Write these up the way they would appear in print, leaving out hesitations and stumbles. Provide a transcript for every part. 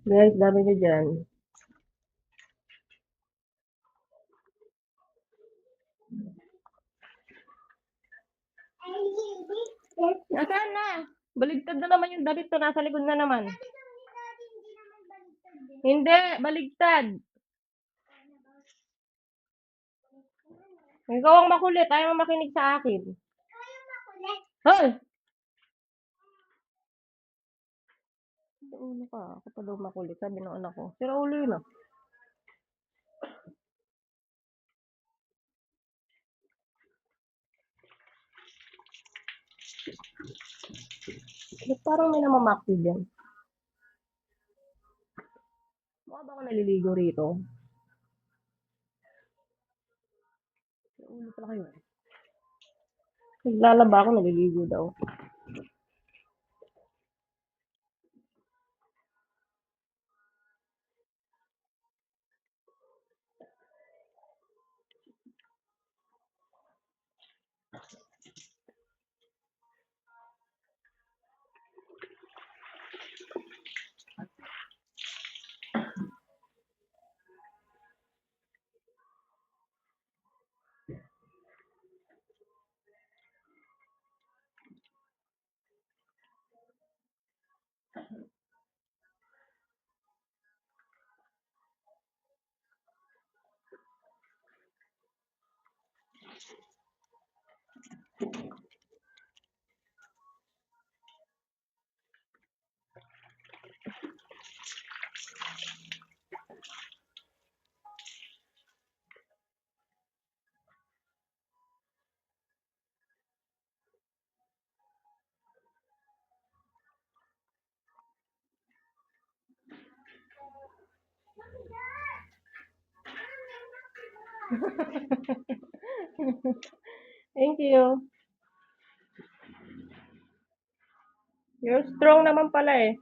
Guys, dami nyo dyan. Nasaan na? Baligtad na naman yung damit ko. Nasa likod na naman. Hindi, baligtad. Ikaw ang makulit. Ayaw mo makinig sa akin. Hoy! Ulo ka. Ako pa daw makulit. Sabi ng anak ko. Sira ulo yun ah. Ba't parang may namamakti dyan? Mukha ba ako naliligo rito? Sira ulo pala kayo eh. Naglalaba ako, naliligo daw. Thank you. You're strong naman pala eh.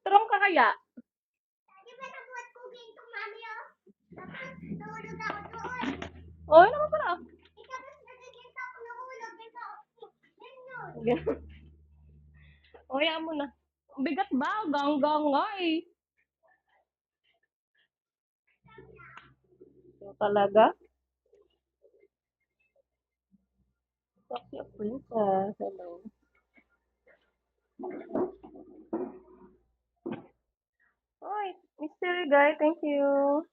Strong ka kaya? Oo naman pala. O, hayaan mo na. Bigat ba? Ganggang nga eh. So, talaga? Sexy of princess. Hello. Oy, mystery guy. Thank you.